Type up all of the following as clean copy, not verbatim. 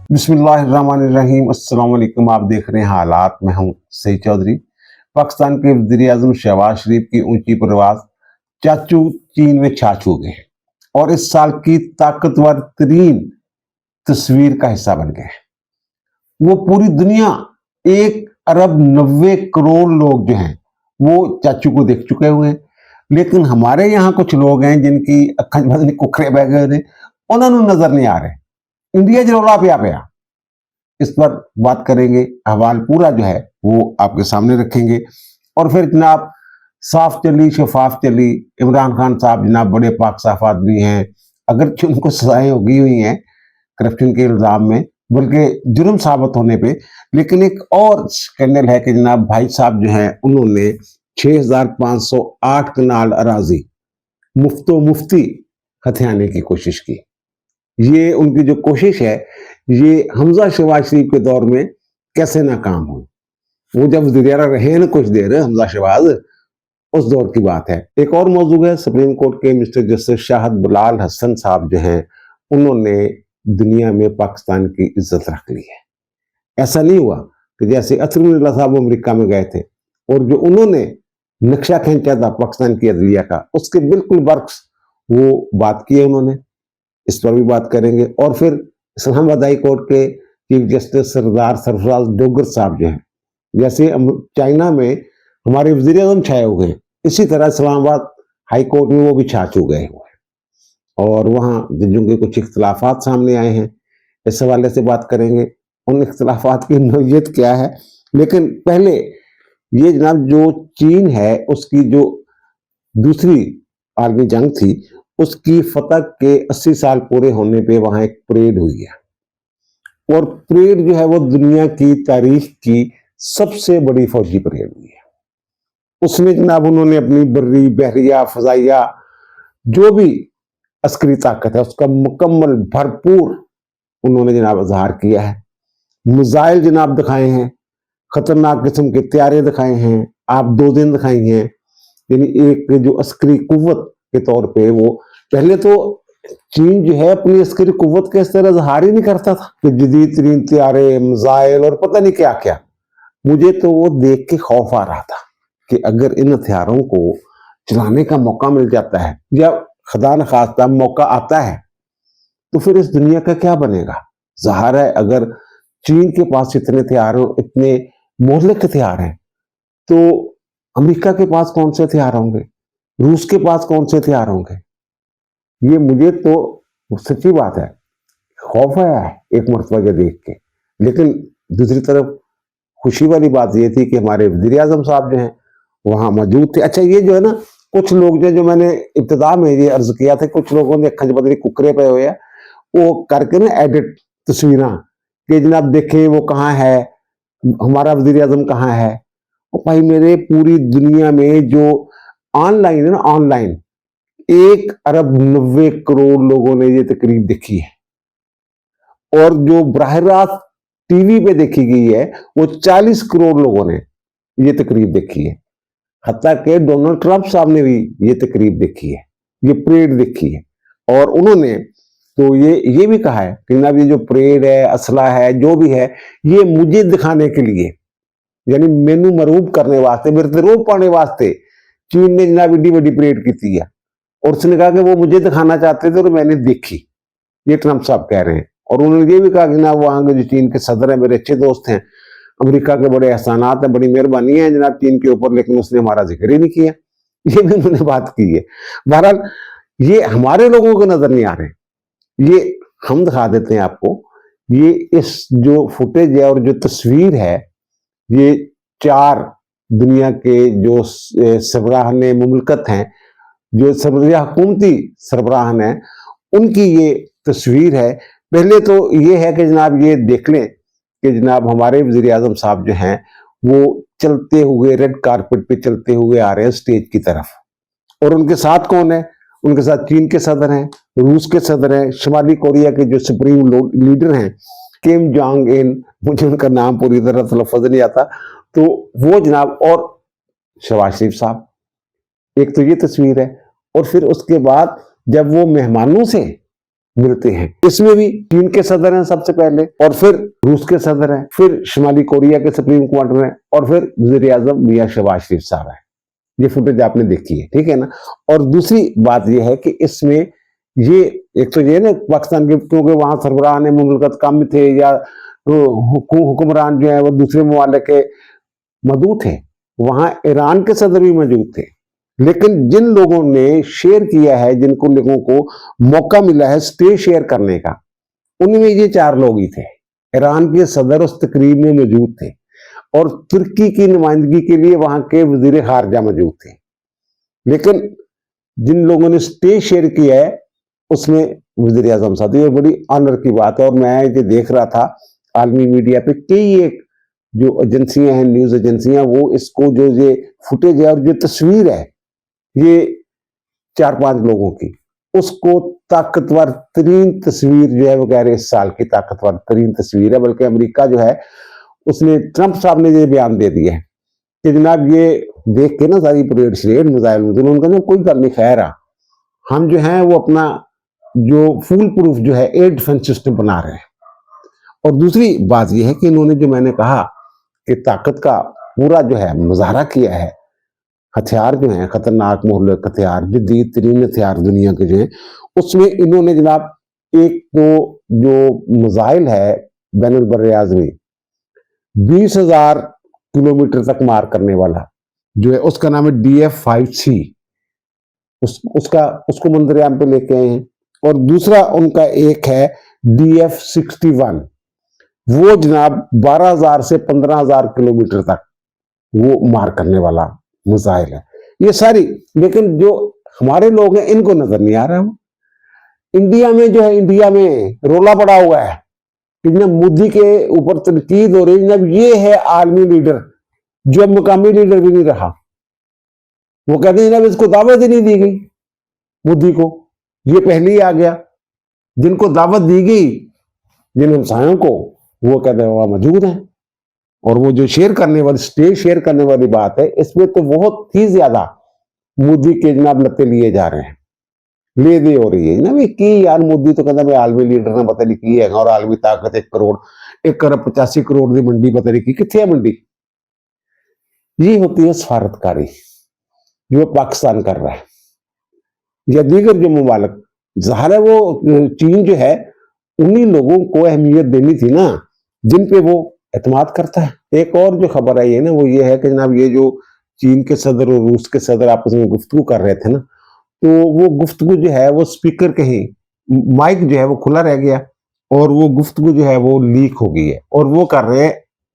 बिस्मिल्लाहिर्रहमानिर्रहीम। अस्सलाम वालेकुम। आप देख रहे हैं हालात। मैं हूं सईद चौधरी। पाकिस्तान के वज़ीर आज़म शहबाज शरीफ की ऊंची परवाज़, चाचू चीन में छा छू गए और इस साल की ताकतवर तरीन तस्वीर का हिस्सा बन गए। वो पूरी दुनिया 1 अरब 90 करोड़ लोग जो हैं वो चाचू को देख चुके हुए हैं, लेकिन हमारे यहाँ कुछ लोग हैं जिनकी अखा कुखरे बह गए ने, उन्होंने नजर नहीं आ रहे। इंडिया जरोला पिया इस पर बात करेंगे। अहवाल पूरा जो है वो आपके सामने रखेंगे। और फिर जनाब साफ चली शफाफ चली। इमरान खान साहब जनाब बड़े पाक साफ आदमी हैं, अगर उनको सजाएं होगी हुई हैं करप्शन के इल्जाम में, बल्कि जुर्म साबित होने पे। लेकिन एक और स्कैंडल है कि जनाब भाई साहब जो हैं उन्होंने 6508 कनाल अराजी मुफ्तो मुफ्ती हथियाने की कोशिश की। ये उनकी जो कोशिश है, ये हमजा शहबाज शरीफ के दौर में कैसे नाकाम हो। वो जब वज़ीर आला रहे न कुछ देर हमजा शहबाज, उस दौर की बात है। एक और मौजूद है, सुप्रीम कोर्ट के मिस्टर जस्टिस शाहद बिलाल हसन साहब जो हैं, उन्होंने दुनिया में पाकिस्तान की इज्जत रख ली है। ऐसा नहीं हुआ कि जैसे असदुल्ला साहब अमेरिका में गए थे और जो उन्होंने नक्शा खींचा था पाकिस्तान की अदलिया का, उसके बिल्कुल बर्क्स वो बात की है उन्होंने। इस पर भी बात करेंगे। और फिर इस्लामाबाद हाई कोर्ट के चीफ जस्टिस सरदार सरफराज डोगर साहब जो हैं, जैसे चाइना में हमारे वज़ीर आज़म छाए हुए हैं, इसी तरह इस्लामाबाद हाई कोर्ट में वो भी छा चुके हुए हैं और वहाँ जजों के कुछ इख्तलाफात सामने आए हैं। इस हवाले से बात करेंगे, उन इख्तलाफात की नोयत क्या है। लेकिन पहले ये जनाब जो चीन है उसकी जो दूसरी आलमी जंग थी, उसकी फतह के 80 साल पूरे होने पे वहां एक परेड हुई है और परेड जो है वो दुनिया की तारीख की सबसे बड़ी फौजी परेड हुई है। उसमें जनाब उन्होंने अपनी बर्री बहरिया फजाइया जो भी अस्करी ताकत है उसका मुकम्मल भरपूर उन्होंने जनाब इजहार किया है। मिसाइल जनाब दिखाए हैं, खतरनाक किस्म के त्यारे दिखाए हैं, आप 2 दिन दिखाई हैं। यानी एक जो अस्करी कुव्वत के तौर पे वो पहले तो चीन जो है अपनी अस्करी कुव्वत के इस तरह इजहार ही नहीं करता था कि जदीद तरीन त्यारे मिसाइल और पता नहीं क्या क्या। मुझे तो वो देख के खौफ आ रहा था कि अगर इन हथियारों को चलाने का मौका मिल जाता है या खुदा न खास्ता मौका आता है तो फिर इस दुनिया का क्या बनेगा। ज़ाहिर है अगर चीन के पास इतने हथियार इतने मोहलिक हथियार हैं तो अमेरिका के पास कौन से हथियार होंगे, रूस के पास कौन से हथियार होंगे। ये मुझे तो सच्ची बात है खौफ आया है एक मरतबा ये देख के। लेकिन दूसरी तरफ खुशी वाली बात ये थी कि हमारे वज़ीर आज़म साहब जो हैं वहां मौजूद थे। अच्छा ये जो है ना, कुछ लोग जो मैंने इब्तिदा में ये अर्ज किया था, कुछ लोगों ने अखा बदली कुकरे पे हुए वो करके ना एडिट तस्वीर कि जनाब देखें वो कहाँ है, हमारा वज़ीर आज़म कहाँ है। और भाई मेरे पूरी दुनिया में जो ऑनलाइन है ना, ऑनलाइन 1 अरब 90 करोड़ लोगों ने ये तकरीब देखी है और जो बराह रास्त टीवी पे देखी गई है वो 40 करोड़ लोगों ने ये तकरीब देखी है। हत्ता के डोनाल्ड ट्रंप साहब ने भी ये तकरीब देखी है, ये परेड देखी है। और उन्होंने तो ये भी कहा है कि जनाब ये जो परेड है, असला है, जो भी है, ये मुझे दिखाने के लिए, यानी मैनू मरूब करने वास्ते, मेरे से रोब पाने वास्ते चीन ने जनाब एडी बड़ी परेड की है। और उसने कहा कि वो मुझे दिखाना चाहते थे और मैंने देखी। ये ट्रंप साहब कह रहे हैं। और उन्होंने ये भी कहा कि जनाब वहां के जो चीन के सदर है मेरे अच्छे दोस्त हैं, अमेरिका के बड़े एहसानात हैं, बड़ी मेहरबानी है जनाब चीन के ऊपर, लेकिन उसने हमारा जिक्र ही नहीं किया। ये भी उन्होंने बात की है। बहरहाल ये हमारे लोगों को नजर नहीं आ रहे, ये हम दिखा देते हैं आपको। ये इस जो फुटेज है और जो तस्वीर है, ये 4 दुनिया के जो सरबराहान मुमलकत हैं, जो हुकूमती सरबराहान हैं, उनकी ये तस्वीर है। पहले तो ये है कि जनाब ये देख लें कि जनाब हमारे वज़ीर आज़म साहब जो हैं वो चलते हुए रेड कारपेट पे चलते हुए आ रहे हैं स्टेज की तरफ। और उनके साथ कौन है? उनके साथ चीन के सदर हैं, रूस के सदर हैं, शुमाली कोरिया के जो सुप्रीम लीडर हैं किम जोंग इन, मुझे उनका नाम पूरी तरह तलफ़्फ़ुज़ नहीं आता, तो वो जनाब, और शहबाज शरीफ साहब। एक तो ये तस्वीर है। और फिर उसके बाद जब वो मेहमानों से मिलते हैं। इसमें भी चीन के सदर हैं सबसे पहले, और फिर रूस के सदर हैं, फिर शुमाली कोरिया के सुप्रीम कमांडर हैं, और फिर वज़ीर आज़म मियां शहबाज शरीफ साहब हैं। ये फुटेज आपने देखी है, ठीक है ना। और दूसरी बात यह है कि इसमें ये एक तो ये ना पाकिस्तान के, क्योंकि वहां सरबराह मुमलकत कम थे या हुक्मरान जो है वो दूसरे ममालिक के मौजूद थे, वहां ईरान के सदर भी मौजूद थे। लेकिन जिन लोगों ने शेयर किया है, जिनको लोगों को मौका मिला है स्टेज शेयर करने का, उनमें ये 4 लोग ही थे। ईरान के सदर उस तकरीब में मौजूद थे, और तुर्की की नुमाइंदगी के लिए वहां के वजीर खारजा मौजूद थे। लेकिन जिन लोगों ने स्टेज शेयर किया है उसमें वजीर आजम साहब, ये बड़ी ऑनर की बात है। और मैं ये देख रहा था आलमी मीडिया पे कई एक जो एजेंसियां हैं, न्यूज एजेंसियां, वो इसको जो ये फुटेज है और जो तस्वीर है ये 4-5 लोगों की, उसको ताकतवर तरीन तस्वीर जो है वो कह रहे इस साल की ताकतवर तरीन तस्वीर है। बल्कि अमेरिका जो है उसने, ट्रंप साहब ने ये बयान दे दिया है कि जनाब ये देख के ना सारी परेड शरेड मिसाइल उन्होंने कोई गल नहीं, खैर हम जो है वो अपना जो फुल प्रूफ जो है एयर डिफेंस सिस्टम बना रहे हैं। और दूसरी बात यह है कि इन्होंने जो मैंने कहा कि ताकत का पूरा जो है मुजाहरा किया है, हथियार जो है खतरनाक मोहल्लक हथियार, जदीद तरीन हथियार दुनिया के जो है, उसमें इन्होंने जनाब एक तो जो मिसाइल है बैनुल बर्रे आज़मी 20,000 किलोमीटर तक मार करने वाला जो है, उसका नाम है DF-5C, उसको मंजरेआम पे लेके आए हैं। और दूसरा उनका एक है DF-61, वो जनाब 12,000 से 15,000 किलोमीटर तक वो मार करने वाला मिसाइल है। ये सारी, लेकिन जो हमारे लोग हैं इनको नजर नहीं आ रहा है। इंडिया में जो है, इंडिया में रोला पड़ा हुआ है कि जब मोदी के ऊपर तनकीद हो रही, जब ये है आलमी लीडर जो अब मुकामी लीडर भी नहीं रहा। वो कहते हैं जब इसको दावत ही नहीं दी गई मोदी को, ये पहले ही आ गया। जिनको दावत दी गई, जिन हमसायों को, वो कहते हैं वहां मौजूद हैं। और वो जो शेयर करने वाली, स्टेज शेयर करने वाली बात है, इसमें तो बहुत ही ज्यादा मोदी के जनाब लत्ते लिए जा रहे हैं, ले दे हो रही है ना भाई कि यार मोदी तो कहता है आलमी लीडर ने पता नहीं की है, और आलमी ताकत 1 करोड़ 85 करोड़ की मंडी पता नहीं की कितने है मंडी। ये होती है सफारतकारी जो पाकिस्तान कर रहा है, या दीगर जो मुमालिक, ज़ाहिर है वो चीन जो है उन्हीं लोगों को अहमियत देनी थी ना जिन पे वो एतमाद करता है। एक और जो खबर आई है ना वो ये है कि जनाब ये जो चीन के सदर और रूस के सदर आपस में गुफ्तगू कर रहे थे ना, तो वो गुफ्तगू जो है वो स्पीकर कहीं माइक जो है वो खुला रह गया, और वो गुफ्तगू जो है वो लीक हो गई है। और वो कर रहे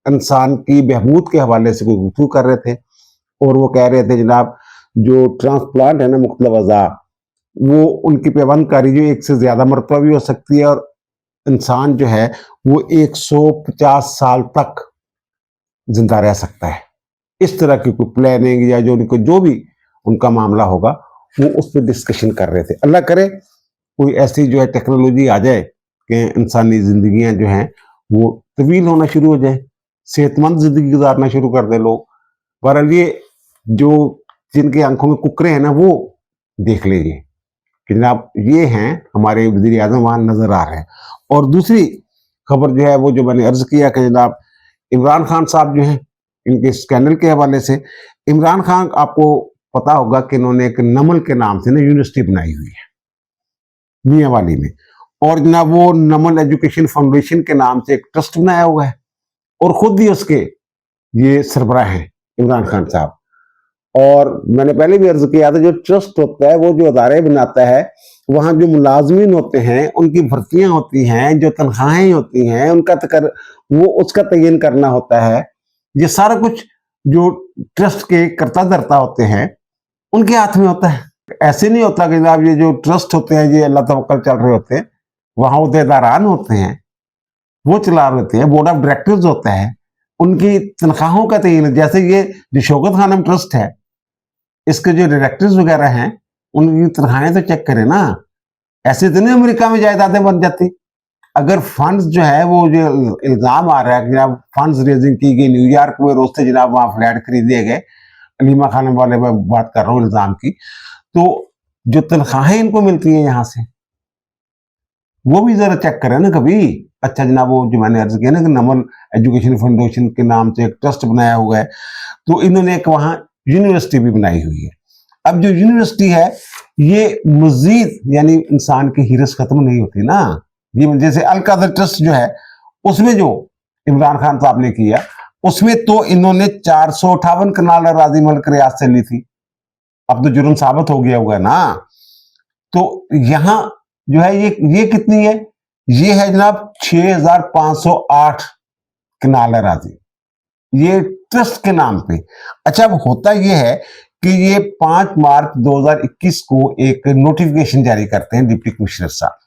इंसान की बहबूद के हवाले से कोई गुफ्तगू कर रहे थे, और वो कह रहे थे जनाब जो ट्रांसप्लांट है ना मुख्तलिफ अज़ा, वो उनकी पैबंदकारी जो 1 से ज्यादा मरतबा भी हो सकती है, और इंसान जो है वो 150 साल तक जिंदा रह सकता है। इस तरह की कोई प्लानिंग या जो उनको जो भी उनका मामला होगा वो उस पर डिस्कशन कर रहे थे। अल्लाह करे कोई ऐसी जो है टेक्नोलॉजी आ जाए कि इंसानी जिंदगियां जो हैं वो तवील होना शुरू हो जाए, सेहतमंद जिंदगी गुजारना शुरू कर दे लोग। बहरहाल ये जो जिनके आंखों में कुकरे हैं ना वो देख लीजिए कि जनाब ये हैं हमारे वज़ीर आज़म वहां नजर आ रहे हैं। और दूसरी खबर जो है वो जो मैंने अर्ज किया कि जनाब इमरान खान साहब जो हैं इनके स्कैंडल के हवाले से, इमरान खान आपको पता होगा कि इन्होंने एक नमल के नाम से ना यूनिवर्सिटी बनाई हुई है मियांवाली में, और जनाब वो नमल एजुकेशन फाउंडेशन के नाम से एक ट्रस्ट बनाया हुआ है, और खुद ही उसके ये सरबराह हैं इमरान खान साहब। और मैंने पहले भी अर्ज किया था जो ट्रस्ट होता है वो जो अदारे बनाता है, वहां जो मुलाजमीन होते हैं उनकी भर्तियां होती हैं, जो तनख्वाहें होती हैं उनका वो उसका तयन करना होता है। ये सारा कुछ जो ट्रस्ट के कर्ता धर्ता होते हैं उनके हाथ में होता है। ऐसे नहीं होता कि जनाब ये जो ट्रस्ट होते हैं ये अल्लाह तवक्कल चल रहे होते हैं, वहां उहदेदारान होते हैं वो चला रहे होते हैं, बोर्ड ऑफ डायरेक्टर्स होता है, उनकी तनख्वाहों का तयन। जैसे ये जो शौकत खानम ट्रस्ट है इसके जो डायरेक्टर्स वगैरह हैं उनकी तनख्वाहें तो चेक करें ना। ऐसे तो नहीं अमेरिका में जायदादें बन जाती। अगर फंड्स जो है वो जो इल्जाम आ रहा है कि जनाब फंड्स रेजिंग की गई न्यूयॉर्क में, रोज से जनाब वहां फ्लैट खरीदे गए, अलीमा खान वाले में बात कर रहा हूँ इल्जाम की, तो जो तनख्वाहें इनको मिलती हैं यहाँ से वो भी जरा चेक करें ना कभी। अच्छा जनाब, वो जो मैंने अर्ज किया ना कि नमल एजुकेशन फाउंडेशन के नाम से एक ट्रस्ट बनाया हुआ है, तो इन्होंने एक वहां यूनिवर्सिटी भी बनाई हुई है। अब जो यूनिवर्सिटी है ये मजीद, यानी इंसान की हिरस खत्म नहीं होती ना। ये जैसे अल कादर ट्रस्ट जो है, उसमें जो इमरान खान साहब ने किया, उसमें तो इन्होंने 458 कनाल अराजी मलिक रियाज से ली थी। अब तो जुर्म साबित हो गया हुआ है ना। तो यहां जो है ये कितनी है? ये है जनाब 6508 कनाल अराजी, ये ट्रस्ट के नाम पे। अच्छा, अब होता यह है कि ये 5 मार्च 2021 को एक नोटिफिकेशन जारी करते हैं डिप्टी कमिश्नर साहब।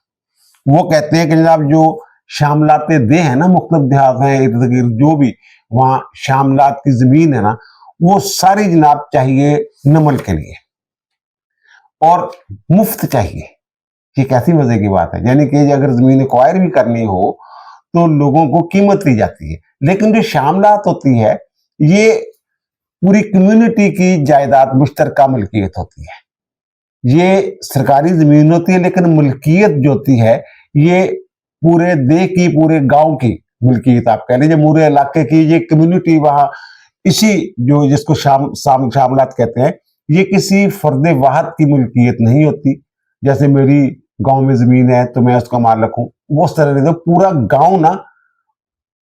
वो कहते हैं कि जनाब जो शामलाते दे है ना, मुख्तलिफ देहात हैं इर्द गिर्द, जो भी वहां शामलात की जमीन है ना, वो सारी जनाब चाहिए नमल के लिए और मुफ्त चाहिए। ये कैसी मजे की बात है। यानी कि अगर जमीन एक्वायर भी करनी हो तो लोगों को कीमत दी जाती है, लेकिन जो शामलात होती है ये पूरी कम्युनिटी की जायदाद मुश्तरका मलकियत होती है। ये सरकारी जमीन होती है, लेकिन मलकियत जो होती है ये पूरे देश की, पूरे गांव की मलकियत आप कह लीजिए, पूरे इलाके की। ये कम्युनिटी वहां इसी जो जिसको शामलात कहते हैं, ये किसी फर्द वाहद की मलकियत नहीं होती। जैसे मेरी गांव में जमीन है तो मैं उसका मालिक हूं, वो उस तरह नहीं। तो पूरा गांव ना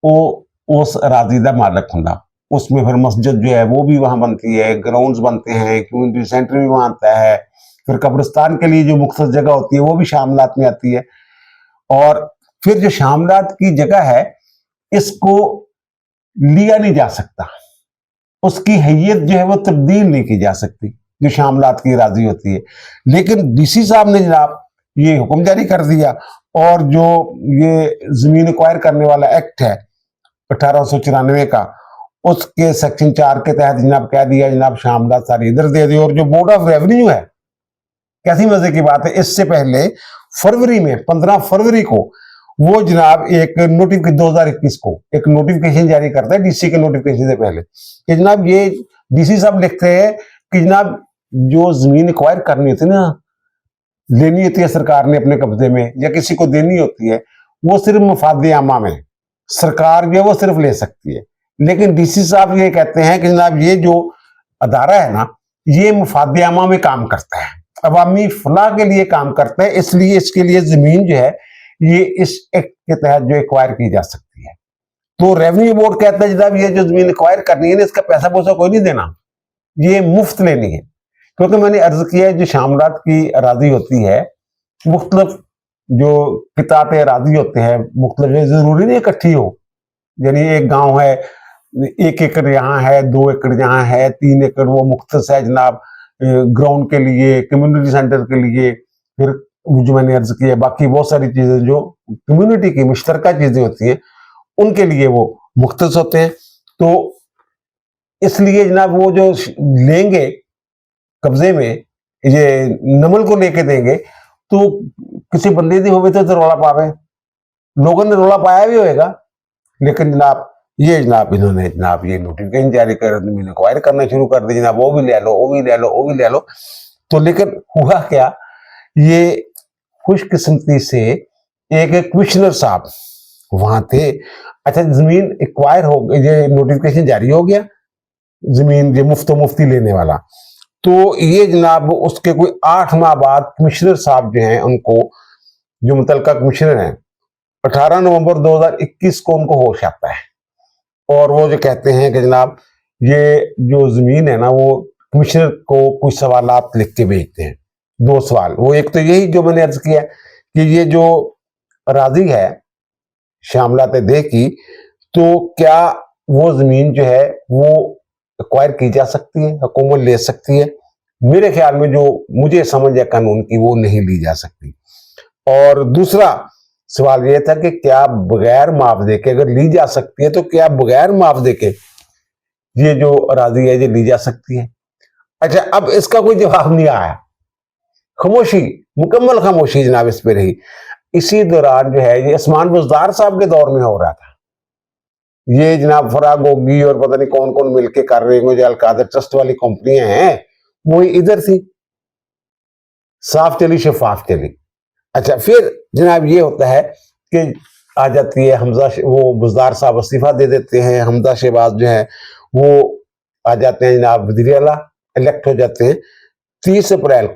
वो उस अराजी का मालिक होता। उसमें फिर मस्जिद जो है वो भी वहां बनती है, ग्राउंड्स बनते हैं, कम्युनिटी सेंटर भी वहां आता है। फिर कब्रिस्तान के लिए जो मुख्तस जगह होती है वो भी शामलात में आती है। और फिर जो शामलात की जगह है इसको लिया नहीं जा सकता, उसकी हैयत जो है वो तब्दील नहीं की जा सकती, जो शामलात की राजी होती है। लेकिन डीसी साहब ने जनाब ये हुक्म जारी कर दिया, और जो ये जमीन एक्वायर करने वाला एक्ट है 1894 का, उसके सेक्शन 4 के तहत जनाब कह दिया जनाब शामलात सारी इधर दे दी। और जो बोर्ड ऑफ रेवेन्यू है, कैसी मजे की बात है, इससे पहले फरवरी में 15 फरवरी को वो जनाब एक नोटिफिकेशन 2021 को एक नोटिफिकेशन जारी करता है डीसी के नोटिफिकेशन से पहले कि जनाब ये डीसी साहब लिखते हैं कि जनाब जो जमीन एक्वायर करनी होती है ना, लेनी होती है सरकार ने अपने कब्जे में या किसी को देनी होती है, वो सिर्फ मफाद आमा में सरकार जो है वो सिर्फ ले सकती है। लेकिन डीसी साहब ये कहते हैं कि जनाब ये जो अदारा है ना, ये मफाद आमा में काम करता है, अवामी फलाह के लिए काम करता है, इसलिए इसके लिए जमीन जो है ये इस एक्ट के तहत जो एक्वायर की जा सकती है। तो रेवेन्यू बोर्ड कहता है जनाब ये जो जमीन एक्वायर करनी है ना, इसका पैसा पैसा कोई नहीं देना, ये मुफ्त लेनी है। क्योंकि मैंने अर्ज किया है जो शामलात की अराजी होती है, मुख्तलिफ जो किताब अराजी होते हैं, मुख्तलिफ, जरूरी नहीं इकट्ठी हो। यानी एक गांव है, 1 एकड़ यहाँ है, 2 एकड़ यहाँ है, 3 एकड़ वो मुख्तस है जनाब ग्राउंड के लिए, कम्युनिटी सेंटर के लिए। फिर जो मैंने अर्ज किया बाकी बहुत सारी चीजें जो कम्युनिटी की मुश्तरका चीजें होती हैं उनके लिए वो मुख्तस होते हैं। तो इसलिए जनाब वो जो लेंगे कब्जे में, ये नमल को लेके देंगे, तो किसी बंदे दी होवे तो रौला पावे, लोगों ने रौला पाया भी होएगा। लेकिन जनाब ये जनाब इन्होंने जनाब ये नोटिफिकेशन जारी कर मैंने एक्वायर करना शुरू कर दी जनाब, वो भी ले लो, वो भी ले लो, वो भी ले लो। तो लेकिन हुआ क्या, ये खुशकिस्मती से एक कमिश्नर साहब वहां थे। अच्छा, जमीन एक्वायर हो गई, ये नोटिफिकेशन जारी हो गया जमीन ये मुफ्ती लेने वाला। तो ये जनाब उसके कोई 8 माह बाद कमिश्नर साहब जो हैं उनको, जो मुतलका कमिश्नर हैं, 18 नवंबर 2021 को उनको होश आता है, और वो जो कहते हैं कि जनाब ये जो जमीन है ना, वो कमिश्नर को कुछ सवालात लिख के भेजते हैं। 2 सवाल, वो एक तो यही जो मैंने अर्ज किया कि ये जो अराजी है शामलात दे की, तो क्या वो जमीन जो है वो एक्वायर की जा सकती है, हुकूमत ले सकती है? मेरे ख्याल में जो मुझे समझ है कानून की, वो नहीं ली जा सकती। और दूसरा सवाल यह था कि क्या बगैर मुआवजे के अगर ली जा सकती है, तो क्या बगैर मुआवजे के ये जो अराजी है ये ली जा सकती है? अच्छा, अब इसका कोई जवाब नहीं आया, खामोशी, मुकम्मल खामोशी जनाब इस पे रही। इसी दौरान जो है ये उस्मान बुज़दार साहब के दौर में हो रहा था, ये जनाब फराग होगी और पता नहीं कौन कौन मिलके कर रहे हैं, जो अलकादर ट्रस्ट वाली कंपनियां हैं वो इधर थी, साफ चली शफाफ चली। अच्छा, फिर जनाब ये होता है कि आ जाती है हमजा, वो बुज़दार साहब इस्तीफा दे देते हैं, हमजा शहबाज जो है वो आ जाते हैं जनाब वज़ीर आला, इलेक्ट हो जाते हैं। 30 अप्रैल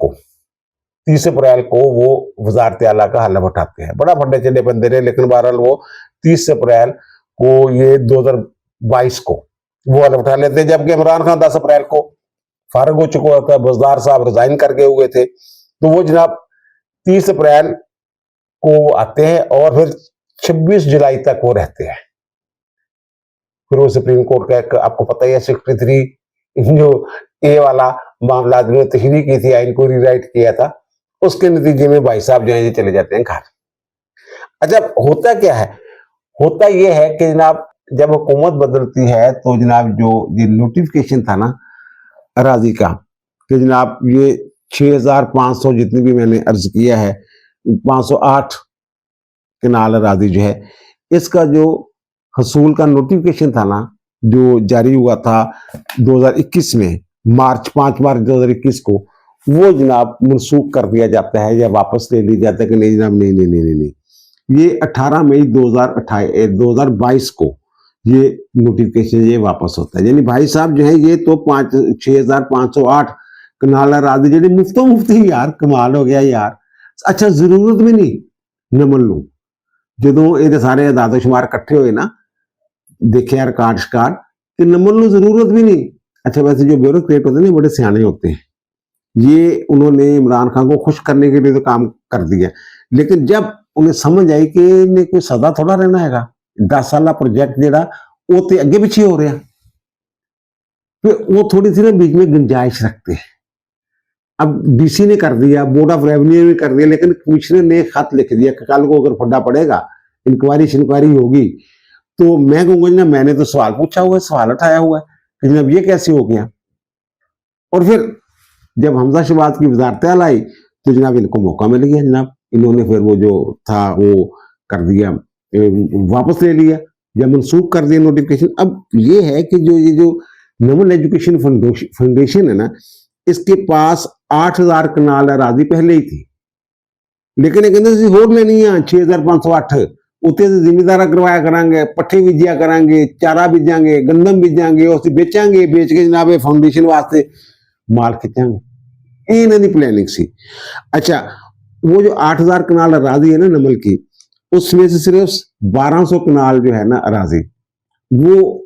को वो वजारत आला का हलफ उठाते हैं। बड़ा फटे चले बंदे रहे, लेकिन बहरहाल वो 30 अप्रैल को, ये 2022 को वो हलफ उठा लेते हैं, जबकि इमरान खान 10 अप्रैल को फारग हो चुका होता है, बुज़दार साहब रिजाइन करके हुए थे। तो वो जनाब 30 अप्रैल को आते हैं और फिर 26 जुलाई तक वो रहते हैं। फिर वो सुप्रीम कोर्ट का एक, आपको पता ही है, 63 जो ए वाला मामला जिन्होंने तहरीर की थी, आइन को रीराइट किया था, उसके नतीजे में भाई साहब जो है ये चले जाते हैं घर। अच्छा, होता क्या है? होता ये है कि जनाब जब हुकूमत बदलती है तो जनाब जो ये नोटिफिकेशन था ना अराजी का, कि जनाब ये 6500 जितनी भी मैंने अर्ज किया है, 508 कनाल अराजी जो है, इसका जो हसूल का नोटिफिकेशन था ना, जो जारी हुआ था 2021 में, पाँच मार्च 2021 को, वो जनाब मनसूख कर दिया जाता है या वापस ले लिया जाता है कि नहीं जनाब, नहीं नहीं नहीं नहीं नहीं, ये 18 मई 2022 को ये नोटिफिकेशन ये वापस होता है। यानी भाई साहब जो है ये तो 6508 कनाल अराजी जी मुफ्त ही यार, कमाल हो गया यार। अच्छा, जरूरत भी नहीं नमन लू, जो ये सारे आदादोशुमार इकट्ठे हुए ना, देखे रिकॉर्ड शिकार, कि नंबर की जरूरत भी नहीं। अच्छा, वैसे जो ब्यूरोक्रेट होते हैं ना, बड़े सियाने होते हैं, ये उन्होंने इमरान खान को खुश करने के लिए तो काम कर दिया, लेकिन जब उन्हें समझ आई कि इन्हें कोई सदा थोड़ा रहना है, 10 साल प्रोजेक्ट जो वो तो अगे पिछे हो रहा, फिर वो थोड़ी सी ना बीच में गुंजाइश रखते हैं। अब डीसी ने कर दिया, बोर्ड ऑफ रेवेन्यू ने कर दिया, लेकिन कमिश्नर ने खत लिख दिया कि कल को अगर फड्डा पड़ेगा, इंक्वायरी होगी, तो मैं कहूंगा ना मैंने तो सवाल पूछा हुआ है, सवाल उठाया हुआ है कि जनाब ये कैसे हो गया। और फिर जब हमजा शहबाज की वजारत आला आई तो जनाब इनको मौका मिल गया, जनाब इन्होंने फिर वो जो था वो कर दिया, वापस ले लिया या मनसूख कर दिया नोटिफिकेशन। अब ये है कि ये जो नमन एजुकेशन फाउंडेशन है ना, इसके पास 8000 कनाल अराजी पहले ही थी, लेकिन ये कहते होर लेनी है 6508, उत्ते जिम्मेदारा करवाया करांगे, पट्ठे बीजिया करांगे, चारा बीजांगे, गंदम बीजांगे, उस बेचांगे, बेच के जनाब फाउंडेशन वास्ते माल खिंचांगे, ये इन्हों की प्लानिंग सी। अच्छा, वो जो 8000 कनाल अराजी है ना नमल की, उसमें से सिर्फ 1200 कनाल जो है ना अराजी, वो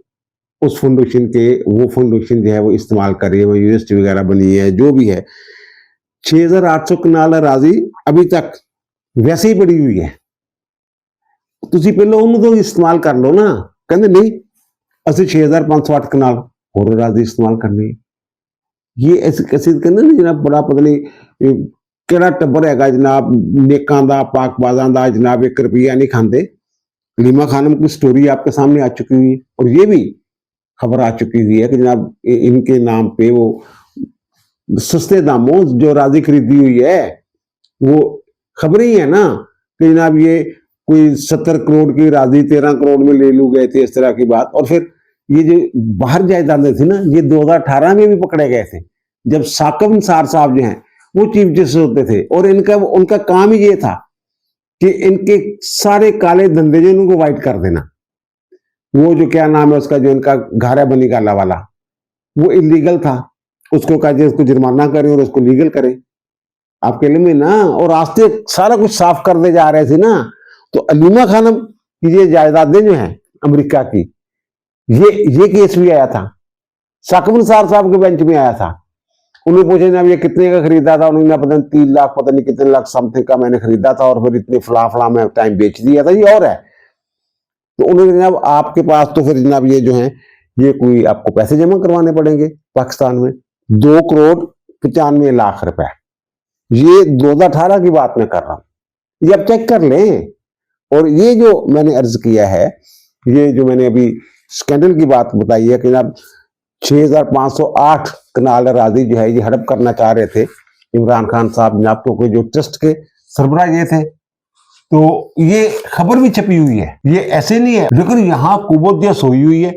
उस फाउंडेशन के, वो फाउंडेशन जो है वो इस्तेमाल कर रही है, वो यूनिवर्सिटी वगैरह बनी है, जो भी है। 6800 कनाल अराजी अभी तक वैसे ही पड़ी हुई है, तुसी पहले उन्होंने तो इस्तेमाल कर लो ना। कहते नहीं, असं 6508 कनाल होर अराजी इस्तेमाल करनी है। ये ऐसे कैसे कहते ना जनाब, बड़ा पता नहीं केड़ा टब्बर है जनाब, नेकां दा पाकबाजां दा जनाब, 1 रुपया नहीं खाते। लीमा खानम की स्टोरी आपके सामने आ चुकी हुई है, और ये भी खबर आ चुकी हुई है कि जनाब इनके नाम पे वो सस्ते दामों जो राजी खरीदी हुई है, वो खबर ही है ना कि जनाब ये कोई 70 करोड़ की राजी 13 करोड़ में ले लू गए थे, इस तरह की बात। और फिर ये जो बाहर जायदादें थी ना, ये 2018 में भी पकड़े गए थे, जब साकिब निसार साहब जो हैं वो चीफ जस्टिस होते थे, और उनका काम ही ये था कि इनके सारे काले धंधे जो इनको वाइट कर देना। वो जो क्या नाम है उसका, जो इनका घर है बनी गाला वाला, वो इलीगल था, उसको कहा उसको जुर्माना करें और उसको लीगल करें आपके लिए में ना, और रास्ते सारा कुछ साफ करते जा रहे थे ना। तो अलीमा खानम की ये जायदादें जो हैं अमेरिका की, ये केस भी आया था, साकिब निसार साहब के बेंच में आया था। उन्होंने पूछा जनाब ये कितने का खरीदा था, उन्होंने पता नहीं 3 लाख पता नहीं कितने लाख समथिंग का मैंने खरीदा था, और फिर इतने फला में टाइम बेच दिया था, ये और है। तो उन्होंने जनाब आपके पास तो फिर जनाब ये जो है ये कोई आपको पैसे जमा करवाने पड़ेंगे पाकिस्तान में, 2,95,00,000 रुपए। ये 2018 की बात मैं कर रहा हूं, ये आप चेक कर लें। और ये जो मैंने अर्ज किया है, ये जो मैंने अभी स्कैंडल की बात बताई है कि जनाब 6508 कनाल अराजी जो है ये हड़प करना चाह रहे थे इमरान खान साहब जनाब, क्योंकि जो ट्रस्ट के सरबराह ये थे। तो ये खबर भी छपी हुई है, ये ऐसे नहीं है, लेकिन यहां कुवत जो सोई हुई है,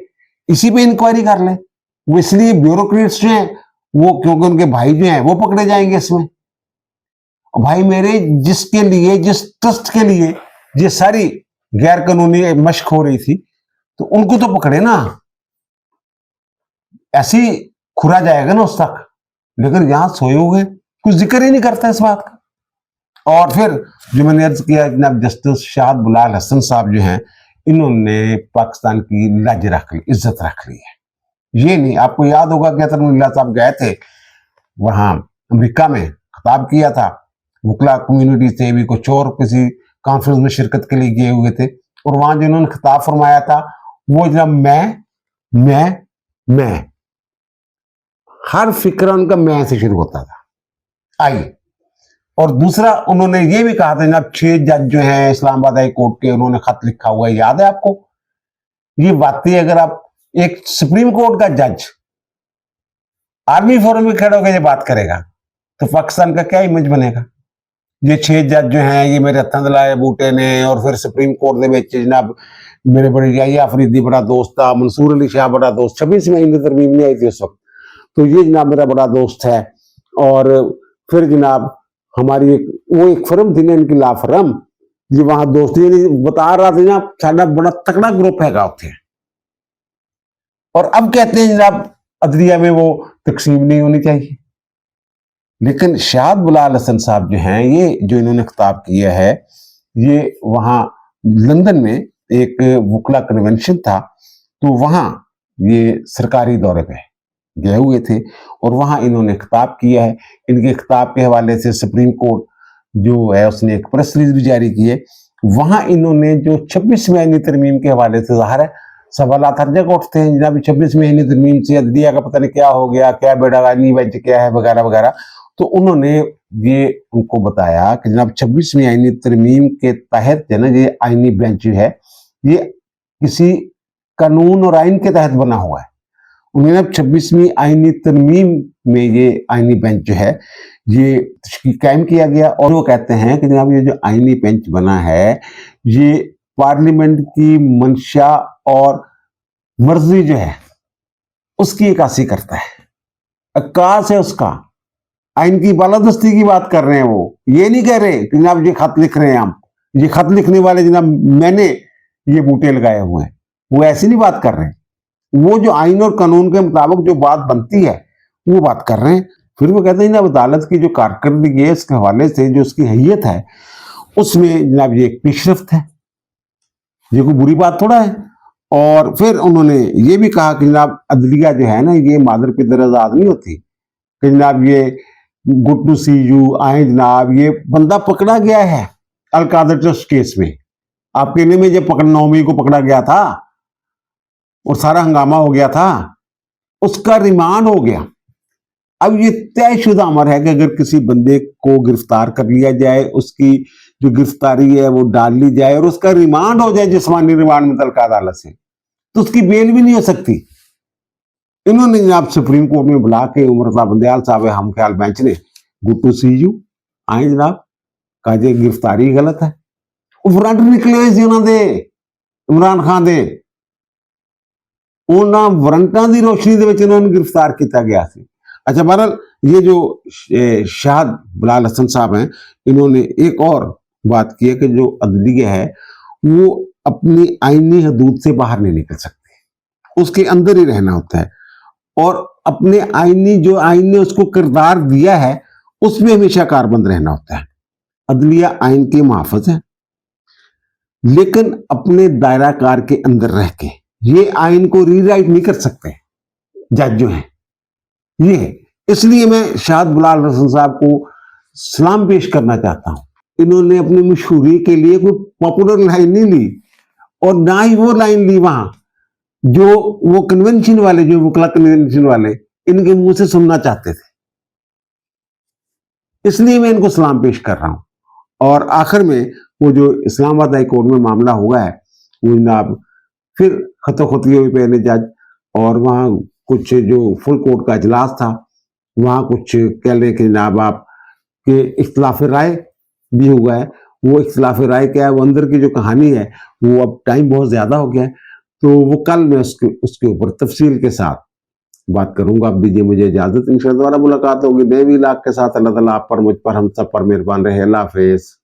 इसी पे इंक्वायरी कर लें। वो इसलिए ब्यूरोक्रेट्स जो हैं वो, क्योंकि उनके भाई जो हैं वो पकड़े जाएंगे इसमें। भाई मेरे, जिसके लिए, जिस ट्रस्ट के लिए ये सारी गैर कानूनी मशक हो रही थी, तो उनको तो पकड़े ना, ऐसे ही खुरा जाएगा ना उस तक। लेकिन यहां सोए हुए कुछ जिक्र ही नहीं करता इस बात का। और फिर जो मैंने अर्ज किया, जनाब जस्टिस शाहद बुलाल हसन साहब जो हैं, इन्होंने पाकिस्तान की लाज रख ली, इज्जत रख ली है। ये नहीं, आपको याद होगा कि अतरमुल्ला साहब गए थे वहां अमेरिका में, खिताब किया था, वकला कम्युनिटी से भी कुछ और किसी कॉन्फ्रेंस में शिरकत के लिए गए हुए थे, और वहां जो उन्होंने खिताब फरमाया था वो जनाब मैं, हर फिक्र उनका मैं से शुरू होता था। आइए, और दूसरा उन्होंने ये भी कहा था जनाब 6 जज जो हैं इस्लामाबाद हाई कोर्ट के, उन्होंने खत लिखा हुआ है, याद है आपको? ये बातें अगर आप, एक सुप्रीम कोर्ट का जज आर्मी फोरम में खड़ा होकर ये बात करेगा तो पाकिस्तान का क्या इमेज बनेगा? ये 6 जज जो हैं ये मेरे हथा लाए बूटे ने, और फिर सुप्रीम कोर्ट दे विच जनाब मेरे बड़े याहिया अफरीदी बड़ा दोस्त था, मंसूर अली शाह बड़ा दोस्त, 26वीं आईन तरमीम नहीं आई थी उस वक्त, तो ये जनाब मेरा बड़ा दोस्त है। और फिर जनाब हमारी एक फर्म थी ना इनकी, ला फर्म, ये वहां दोस्ती बता रहा था ना, साडा बड़ा तकड़ा ग्रुप हैगा उत्थे। और अब कहते हैं जनाब अदलिया में वो तकसीम नहीं होनी चाहिए। लेकिन शाहद बुलाल हसन साहब जो हैं, ये जो इन्होंने खिताब किया है, ये वहां लंदन में एक वकला कन्वेंशन था, तो वहां ये सरकारी दौरे पे गए हुए थे, और वहां इन्होंने खिताब किया है। इनके खिताब के हवाले से सुप्रीम कोर्ट जो है उसने एक प्रेस रिलीज भी जारी की है। वहां इन्होंने जो 26वीं आईनी तरमीम के हवाले से, ज़ाहिर है सवालात हर जगह उठते हैं जनाब, 26वीं आईनी तरमीम से अदलिया का पता नहीं क्या हो गया, क्या बेड़ागानी बेंच क्या है वगैरह वगैरह। तो उन्होंने ये उनको बताया कि जनाब 26वीं आईनी तरमीम के तहत जो ना ये आईनी बेंच है, ये किसी कानून और आइन के तहत बना हुआ है। उन्होंने 26वीं आईनी तरमीम में ये आईनी बेंच जो है ये कायम किया गया, और वो कहते हैं कि जनाब ये जो आईनी बेंच बना है ये पार्लियामेंट की मंशा और मर्जी जो है उसकी अक्कासी करता है, अक्कास है उसका। आइन की बालादस्ती की बात कर रहे हैं, वो ये नहीं कह रहे कि जनाब ये खत लिख रहे हैं हम, ये खत लिखने वाले जनाब मैंने ये बूटे लगाए हुए हैं, वो ऐसी नहीं बात कर रहे हैं। वो जो आइन और कानून के मुताबिक जो बात बनती है वो बात कर रहे हैं। फिर वो कहते हैं जनाब अदालत की जो कारकर्दगी है इसके हवाले से जो उसकी हैयत है उसमें जनाब ये एक पेशरफ्त है, ये कोई बुरी बात थोड़ा है। और फिर उन्होंने ये भी कहा कि जनाब अदलिया जो है ना ये मादर पिदर आजाद नहीं होती, कि जनाब ये गुड टू सी यू आए जनाब, ये बंदा पकड़ा गया है अलकादर ट्रस्ट केस में, आपके में जब 9 मई को पकड़ा गया था और सारा हंगामा हो गया था, उसका रिमांड हो गया। अब ये तयशुदा अमर है कि अगर किसी बंदे को गिरफ्तार कर लिया जाए, उसकी जो गिरफ्तारी है वो डाल ली जाए और उसका रिमांड हो जाए जिस्मानी रिमांड मुतल्लिका अदालत से, तो उसकी बेल भी नहीं हो सकती। इन्होंने जनाब सुप्रीम कोर्ट में बुला के उमर साहब बंदयाल साहब हम ख्याल बेंच ने गुड टू सी यू आए जनाब, कहा जे गिरफ्तारी गलत है। फ्रंट निकले सी उन्होंने इमरान खान दे, उन्होंने वारंटां की रोशनी दे विच उन्होंने गिरफ्तार किया गया सी। अच्छा, बहरहाल ये जो शाहद बुलाल हसन साहब हैं, इन्होंने एक और बात की है कि जो अदलिया है वो अपनी आईनी हदूद से बाहर नहीं निकल सकती, उसके अंदर ही रहना होता है, और अपने आईनी जो आइन ने उसको किरदार दिया है उसमें हमेशा कारबंद रहना होता है। अदलिया आइन के मुहाफिज है, लेकिन अपने दायरा कार के अंदर रह के ये आइन को रीराइट नहीं कर सकते जज जो हैं ये है। इसलिए मैं शाहद बुलाल हसन साहब को सलाम पेश करना चाहता हूं। इन्होंने अपनी मशहूरी के लिए कोई पॉपुलर लाइन नहीं ली, और ना ही वो लाइन ली वहां जो वो कन्वेंशन वाले, जो वकला कन्वेंशन वाले इनके मुंह से सुनना चाहते थे। इसलिए मैं इनको सलाम पेश कर रहा हूं। और आखिर में वो जो इस्लामाबाद हाई कोर्ट में मामला हुआ है वो जनाब फिर खतोखती हुई पहले जज, और वहाँ कुछ जो फुल कोर्ट का इजलास था वहाँ कुछ कह लें कि जनाब आप के इख्तलाफ राय भी हुआ है। वो इख्तलाफ राय क्या है, वो अंदर की जो कहानी है वो अब टाइम बहुत ज़्यादा हो गया है, तो वो कल मैं उसके ऊपर तफसील के साथ बात करूंगा। आप दीजिए मुझे इजाजत, इंशाअल्लाह दोबारा मुलाकात होगी नए व्लॉग के साथ। अल्लाह ताला आप पर, मुझ पर, हम सब पर मेहरबान रहे। अल्लाह हाफिज।